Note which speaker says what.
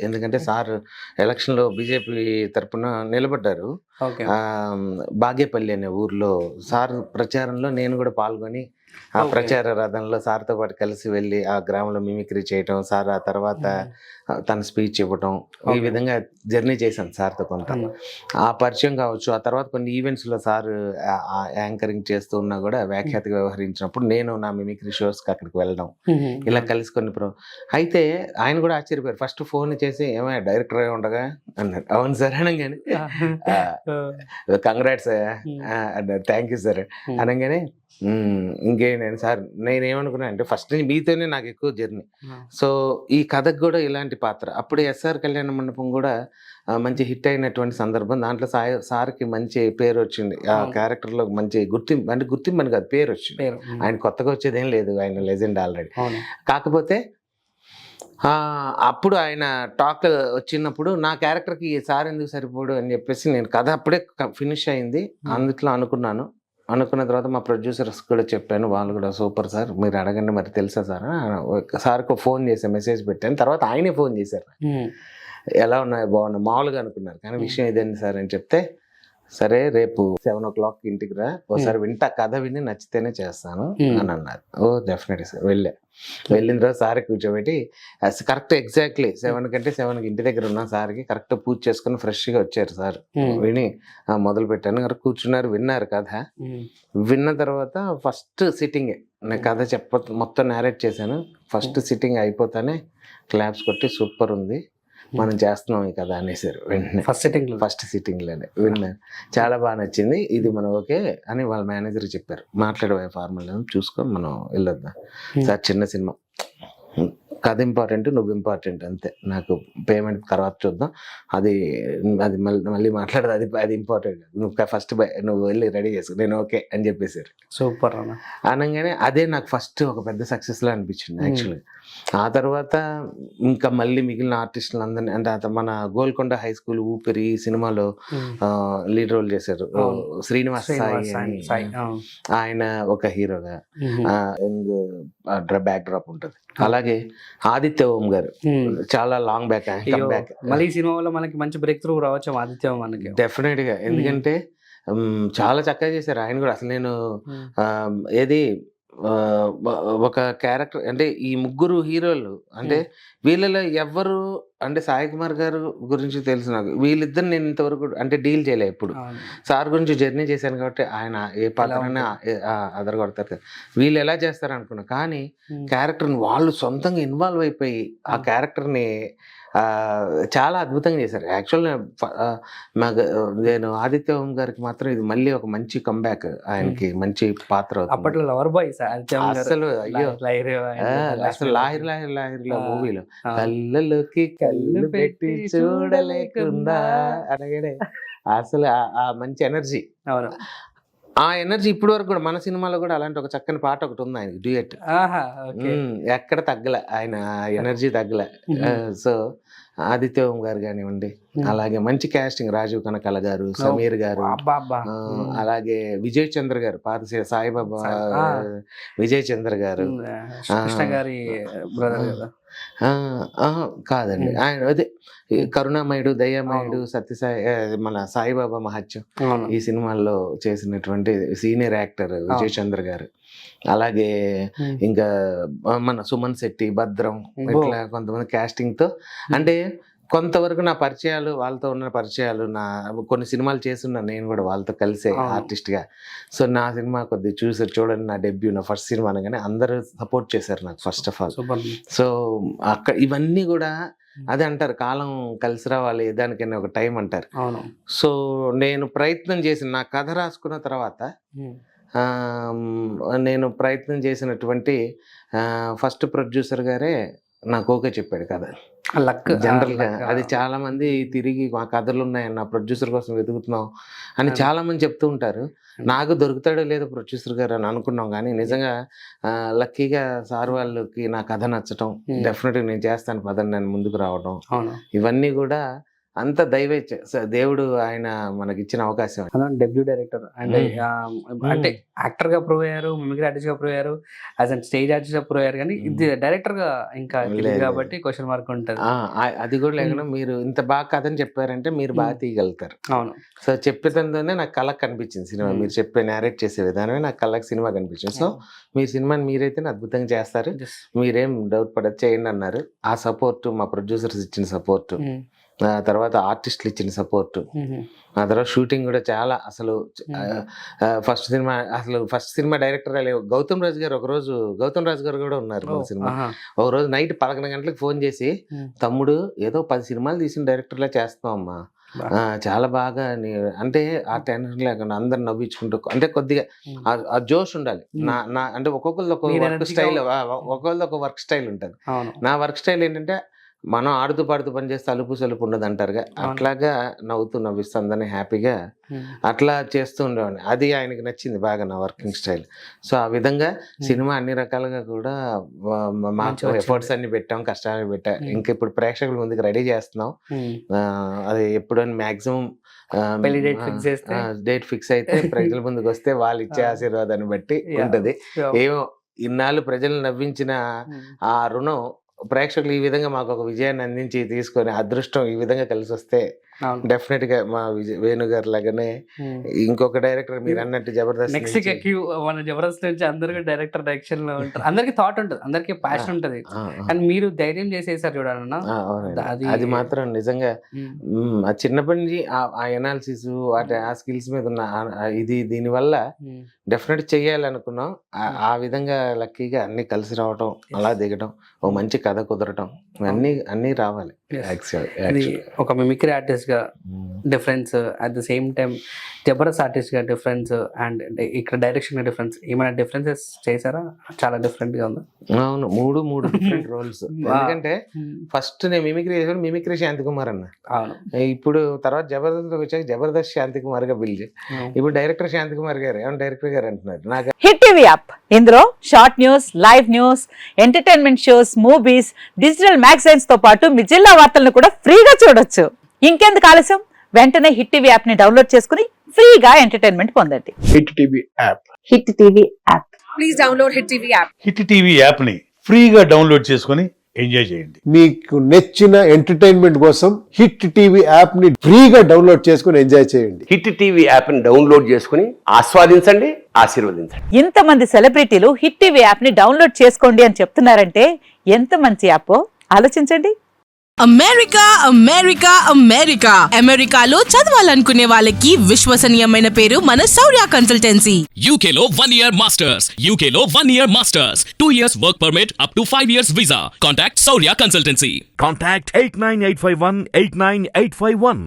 Speaker 1: ఎందుకంటే సార్ ఎలక్షన్‌లో బీజేపీ తరపున నిలబడ్డారు.
Speaker 2: ఓకే.
Speaker 1: బాగేపల్లి అనే ఊర్లో సార్ ప్రచారంలో నేను కూడా పాల్గొని, ఆ
Speaker 2: ఓకే.
Speaker 1: ప్రచార రథంలో సార్‌తో పాటు కలిసి వెళ్ళి, ఆ గ్రామంలో మిమిక్రీ చేయటం, సార్ ఆ తర్వాత తన స్పీచ్ ఇవ్వటం, ఈ
Speaker 2: ఓకే.
Speaker 1: విధంగా జర్నీ చేశాను సార్‌తో కొంత. ఆ పరిచయం కావచ్చు, ఆ తర్వాత కొన్ని ఈవెంట్స్‌లో సార్ యాంకరింగ్ చేస్తూ ఉన్నా కూడా వ్యాఖ్యాతగా వ్యవహరించినప్పుడు నేను నా మిమిక్రీ షోస్‌కి అక్కడికి వెళ్ళడం, ఇలా కలిసి కొన్ని అయితే ఆయన కూడా ఆశ్చర్యపోయారు. ఫస్ట్ ఫోన్ చేసి "ఏమయ్య డైరెక్టర్‌గా ఉండగా" అన్నారు. "అవును సార్" అనంగానే "కంగ్రాట్స్ అన్నారు. థ్యాంక్ యూ సార్" అనంగానే ఇంకేంటి సార్ నేనేమనుకున్నా అంటే ఫస్ట్ నుంచి మీతోనే నాకు ఎక్కువ జర్నీ. సో ఈ కథకు కూడా ఇలాంటి పాత్ర. అప్పుడు ఎస్ఆర్ కళ్యాణ మండపం కూడా మంచి హిట్ అయినటువంటి సందర్భం. దాంట్లో సార్‌కి మంచి పేరు వచ్చింది. ఆ క్యారెక్టర్‌లో మంచి గుర్తింపు, అంటే గుర్తింపు అని కాదు, పేరు వచ్చింది. ఆయన కొత్తగా వచ్చేదేం లేదు, ఆయన లెజెండ్ ఆల్రెడీ. కాకపోతే అప్పుడు ఆయన టాక్ వచ్చినప్పుడు నా క్యారెక్టర్‌కి సార్ ఎందుకు సరిపోడు అని చెప్పేసి నేను కథ అప్పుడే ఫినిష్ అయింది. అందుట్లో అనుకున్న తర్వాత మా ప్రొడ్యూసర్స్ కూడా చెప్పాను. వాళ్ళు కూడా సూపర్ సార్, మీరు అడగండి మరి తెలుసా సార్. సార్‌కి ఫోన్ చేశాను, మెసేజ్ పెట్టాను. తర్వాత ఆయనే ఫోన్ చేశారు. ఎలా ఉన్నాయి, బాగున్నా మామూలుగా అనుకున్నారు, కానీ విషయం ఇదేంటి సార్ అని చెప్తే, సరే రేపు 7:00 ఇంటికి రా, ఒకసారి వింటా, కథ విని నచ్చితేనే చేస్తాను అని అన్నారు. ఓ డెఫినెట్లీ సార్. వెళ్ళిన తర్వాత సార్ కూర్చోబెట్టి కరెక్ట్ ఎగ్జాక్ట్లీ 7 కంటే 7కి ఇంటి దగ్గర ఉన్న సార్కి కరెక్ట్ పూజ చేసుకుని ఫ్రెష్గా వచ్చారు సార్. విని మొదలు పెట్టాను, కరెక్ట్ కూర్చున్నారు, విన్నారు కథ. విన్న తర్వాత ఫస్ట్ సిట్టింగే నేను కథ మొత్తం నేరేట్ చేశాను. ఫస్ట్ సిట్టింగ్ అయిపోతానే క్లాప్స్ కొట్టి సూపర్ ఉంది, మనం చేస్తున్నాం ఈ కథ అనేసారు. వెంటనే ఫస్ట్ సిట్టింగ్లోనే విన్నాను, చాలా బాగా నచ్చింది, ఇది మనం ఓకే అని వాళ్ళ మేనేజర్ చెప్పారు. మాట్లాడే ఫార్మల్ చూసుకొని మనం వెళ్ళొద్దాం సార్, చిన్న సినిమా, కథ ఇంపార్టెంట్, నువ్వు ఇంపార్టెంట్ అంతే, నాకు పేమెంట్ తర్వాత చూద్దాం, అది మళ్ళీ మాట్లాడదు, అది ఇంపార్టెంట్, నువ్వు ఫస్ట్ నువ్వు వెళ్ళి రెడీ చేసుకో, నేను ఓకే అని చెప్పేసారు.
Speaker 2: సూపర్
Speaker 1: అనగానే అదే నాకు ఫస్ట్ ఒక పెద్ద సక్సెస్లా అనిపించింది యాక్చువల్గా. ఆ తర్వాత ఇంకా మళ్ళీ మిగిలిన ఆర్టిస్టులు అందరినీ, అంటే మన గోల్కొండ హై స్కూల్ ఊపిరి సినిమాలో లీడ్ రోల్ చేశారు శ్రీనివాస్ సాయి, ఆయన ఒక హీరోగా, బ్యాక్ డ్రాప్ ఉంటుంది. అలాగే ఆదిత్య ఓం గారు చాలా లాంగ్ బ్యాక్
Speaker 2: మళ్ళీ సినిమా వల్ల మనకి మంచి బ్రేక్ త్రూ రావచ్చు ఆదిత్య ఓం మనకి
Speaker 1: డెఫినెట్ గా, ఎందుకంటే చాలా చక్కగా చేశారు ఆయన కూడా. అసలు నేను ఏది ఒక క్యారెక్టర్ అంటే ఈ ముగ్గురు హీరోలు, అంటే వీళ్ళలో ఎవరు, అంటే సాయి కుమార్ గారు గురించి తెలుసు నాకు, వీళ్ళిద్దరు నేను ఇంతవరకు అంటే డీల్ చేయలే ఎప్పుడు. సార్ గురించి జర్నీ చేశాను కాబట్టి ఆయన ఏ పాత్రనే అదరగొడతారు, వీళ్ళు ఎలా చేస్తారు అనుకున్నా. కానీ క్యారెక్టర్ని వాళ్ళు సొంతంగా ఇన్వాల్వ్ అయిపోయి ఆ క్యారెక్టర్ని చాలా అద్భుతంగా చేశారు. యాక్చువల్గా నేను ఆదిత్య ఓం గారికి మాత్రం ఇది మళ్ళీ ఒక మంచి కంబ్యాక్, ఆయనకి మంచి పాత్ర.
Speaker 2: అప్పట్లో లవర్ బాయ్
Speaker 1: అసలు అయ్యో, అసలు లాహిర్లో మూవీలో కళ్ళలోకి కళ్ళు పెట్టి చూడలేకుండా అనగానే అసలు ఆ మంచి ఎనర్జీ, ఆ ఎనర్జీ ఇప్పటి వరకు కూడా మన సినిమాలో కూడా అలాంటి ఒక చక్కని పాట ఒకటి ఉంది ఆయనకి, డ్యూయట్. ఎక్కడ తగ్గలే, ఆయన ఎనర్జీ తగ్గలే. సో ఆదిత్య ఓం గారు కానివ్వండి, అలాగే మంచి క్యాస్టింగ్, రాజీవ్ కనకాల గారు, సమీర్ గారు, అలాగే విజయ్ చంద్ర గారు, పాత సాయిబాబా విజయ్ చంద్ర గారు, కాదండి ఆయన అదే కరుణామయుడు, దయామయుడు, సత్యసాయి, మన సాయిబాబా మహత్యం ఈ సినిమాల్లో చేసినటువంటి సీనియర్ యాక్టర్ విజయ్ చంద్ర గారు. అలాగే ఇంకా మన సుమన్ శెట్టి, భద్రం, ఇట్లా కొంతమంది క్యాస్టింగ్ తో, అంటే కొంతవరకు నా పరిచయాలు, వాళ్ళతో ఉన్న పరిచయాలు, నా కొన్ని సినిమాలు చేస్తున్నాను నేను కూడా వాళ్ళతో కలిసే ఆర్టిస్ట్గా. సో నా సినిమా కొద్దిగా చూడండి, నా డెబ్యూ, నా ఫస్ట్ సినిమా అనగానే అందరూ సపోర్ట్ చేశారు నాకు ఫస్ట్ ఆఫ్ ఆల్. సో అక్కడ ఇవన్నీ కూడా అదే అంటారు, కాలం కలిసి రావాలి దానికైనా ఒక టైం అంటారు. సో నేను ప్రయత్నం చేసిన, నా కథ రాసుకున్న తర్వాత నేను ప్రయత్నం చేసినటువంటి ఫస్ట్ ప్రొడ్యూసర్ గారే నాకు ఓకే చెప్పాడు కదా. జనరల్గా అది చాలా మంది తిరిగి మా కథలు ఉన్నాయి, నా ప్రొడ్యూసర్ కోసం వెతుకుతున్నాం అని చాలా మంది చెప్తూ ఉంటారు. నాకు దొరుకుతాడో లేదో ప్రొడ్యూసర్ గారు అని అనుకున్నాం, కానీ నిజంగా లక్కీగా సార్ వాళ్ళకి నా కథ నచ్చటం, డెఫినెట్గా నేను చేస్తాను పదని నేను ముందుకు రావడం, ఇవన్నీ కూడా అంత దైవేచ్ఛ. దేవుడు ఆయన మనకి ఇచ్చిన అవకాశం.
Speaker 2: అలా డెబ్యూ డైరెక్టర్ అండ్ అంటే యాక్టర్ గా ప్రూవ్ అయ్యారు, మిమిక్రీ ఆర్టిస్ట్ గా ప్రూవ్ అయ్యారు, యాజ్ అండ్ స్టేజ్ ఆర్టిస్ట్ గా ప్రూవ్ అయ్యారు. కానీ ఇది డైరెక్టర్ గా ఇంకా తెలియదు కాబట్టి క్వశ్చన్ మార్క్ ఉంటుంది.
Speaker 1: అది కూడా లేకుండా మీరు ఇంత బాగా కథని చెప్పారంటే మీరు బాగా తీయగలుగుతారు.
Speaker 2: అవును.
Speaker 1: సో చెప్పేదంతోనే నాకు కళ్ళకి కనిపించింది సినిమా. మీరు చెప్పే నేరేట్ చేసే విధానమే నాకు కళ్ళకి సినిమా కనిపించింది. సో మీ సినిమాని మీరైతే అద్భుతంగా చేస్తారు, మీరేం డౌట్ పడదు, చేయండి అన్నారు. ఆ సపోర్ట్ మా ప్రొడ్యూసర్స్ ఇచ్చిన సపోర్ట్, ఆ తర్వాత ఆర్టిస్టులు ఇచ్చిన సపోర్ట్, ఆ తర్వాత షూటింగ్ కూడా చాలా అసలు ఫస్ట్ సినిమా డైరెక్టర్ గౌతమ్ రాజు గారు కూడా ఉన్నారు మన సినిమా. ఒక రోజు నైట్ 11 గంటలకు ఫోన్ చేసి, తమ్ముడు ఏదో 10 సినిమాలు తీసిన డైరెక్టర్లా చేస్తాం అమ్మా, చాలా బాగా అంటే ఆ టెన్షన్ లేకుండా అందరు నవ్వించుకుంటూ, అంటే కొద్దిగా ఆ జోష్ ఉండాలి. నా అంటే ఒక్కొక్కరిది ఒక వర్క్ స్టైల్ ఉంటుంది. నా వర్క్ స్టైల్ ఏంటంటే మనం ఆడుతూ పాడుతూ పని చేస్తే అలుపు సలుపు ఉండదు అంటారుగా, అట్లాగా నవ్వుతూ నవ్విస్తూ అందరినీ హ్యాపీగా అట్లా చేస్తూ ఉండేవాడిని. అది ఆయనకి నచ్చింది బాగా నా వర్కింగ్ స్టైల్. సో ఆ విధంగా సినిమా అన్ని రకాలుగా కూడా మాకు ఎఫర్ట్స్ అన్ని పెట్టాం, కష్టాలు పెట్టాం. ఇంకా ఇప్పుడు ప్రేక్షకుల ముందుకు రెడీ చేస్తున్నాం. అది ఎప్పుడైనా మాక్సిమం డేట్ ఫిక్స్ అయితే ప్రజల ముందుకు వస్తే వాళ్ళు ఇచ్చే ఆశీర్వాదాన్ని బట్టి ఉంటది. ఏమో ఇన్నాళ్ళు ప్రజలు నవ్వించిన ఆ రుణం ప్రేక్షకులు ఈ విధంగా మాకు ఒక విజయాన్ని అందించి తీసుకొని అదృష్టం ఈ విధంగా కలిసి వస్తే డెఫినెట్ గా మా వేణు గారు లాగానే ఇంకొక డైరెక్టర్ మీరు అన్నట్టు జబర్దస్త్
Speaker 2: మన జబర్దస్త్ నుంచి అందరికీ డైరెక్టర్ డైరెక్షన్ లో ఉంటారు. అందరికి థాట్ ఉంటుంది, అందరికి ప్యాషన్ ఉంటది. అండ్ మీరు ధైర్యం చేసేసారు చూడాలన్నా,
Speaker 1: అది మాత్రం నిజంగా ఆ చిన్నప్పటి నుంచి ఆ ఎనాలిసిస్ వాటి ఆ స్కిల్స్ మీద ఉన్న ఇది దీని వల్ల డెఫినెట్ చెయ్యాలనుకున్నాం. ఆ విధంగా లక్కీగా అన్ని కలిసి రావటం, అలా దిగటం, ఓ మంచి కథ కుదరటం, అన్ని రావాలి.
Speaker 2: ఒక మిమిక్రీ ఆర్టిస్ట్ గా difference, at the same time Jabardasth artist గా డిఫరెన్స్, అండ్ ఇక్కడ డైరెక్షన్ గా డిఫరెన్స్, ఏమైనా డిఫరెన్సెస్ చేశారా? చాలా డిఫరెంట్ గా ఉంది.
Speaker 1: అవును, మూడు డిఫరెంట్ రోల్స్. ఎందుకంటే ఫస్ట్ నేను మిమిక్రీ శాంతి కుమార్ అన్న, ఇప్పుడు తర్వాత జబర్దస్త్ వచ్చాక జబర్దస్త్ శాంతి కుమార్ గా పిలిచి ఇప్పుడు డైరెక్టర్ శాంతి కుమార్ గారు, ఏమన్నా డైరెక్టర్ గారు అంటున్నారు. నాకు
Speaker 3: హిట్ టీవీ యాప్, ఇందులో short news, live news, entertainment shows, movies, digital magazines తో పాటు మీ జిల్లా వార్తలను కూడా ఫ్రీగా చూడొచ్చు. ఇంకెందుకు ఆలస్యం, వెంటనే హిట్ టీవీ యాప్ ని డౌన్లోడ్ చేసుకుని ఫ్రీగా ఎంటర్టైన్మెంట్ పొందండి.
Speaker 4: Hit TV app,
Speaker 3: hit TV app,
Speaker 5: please download hit TV app.
Speaker 4: Hit TV app ని ఫ్రీగా డౌన్లోడ్ చేసుకుని ఎంజాయ్ చేయండి.
Speaker 6: మీకు నచ్చిన ఎంటర్టైన్మెంట్ కోసం హిట్ టీవీ యాప్ ని ఫ్రీగా డౌన్లోడ్ చేసుకుని ఎంజాయ్ చేయండి.
Speaker 7: హిట్ టీవీ యాప్ ని డౌన్లోడ్ చేసుకుని ఆస్వాదించండి, ఆశీర్వదించండి.
Speaker 3: ఇంతమంది సెలబ్రిటీలు హిట్ టీవీ యాప్ ని డౌన్లోడ్ చేసుకోండి అని చెప్తున్నారంటే ఎంత మంచి యాప్ ఆలోచించండి.
Speaker 8: అమెరికా అమెరికా అమెరికా అమెరికాలో చదవాలనుకునే వాళ్ళకి విశ్వసనీయమైన పేరు మన శౌర్య కన్సల్టెన్సీ.
Speaker 9: UK లో 1 year masters, UK లో 1 year masters, 2 years work permit up to 5 years visa. Contact Saurya Consultancy.
Speaker 10: Contact 89851 89851.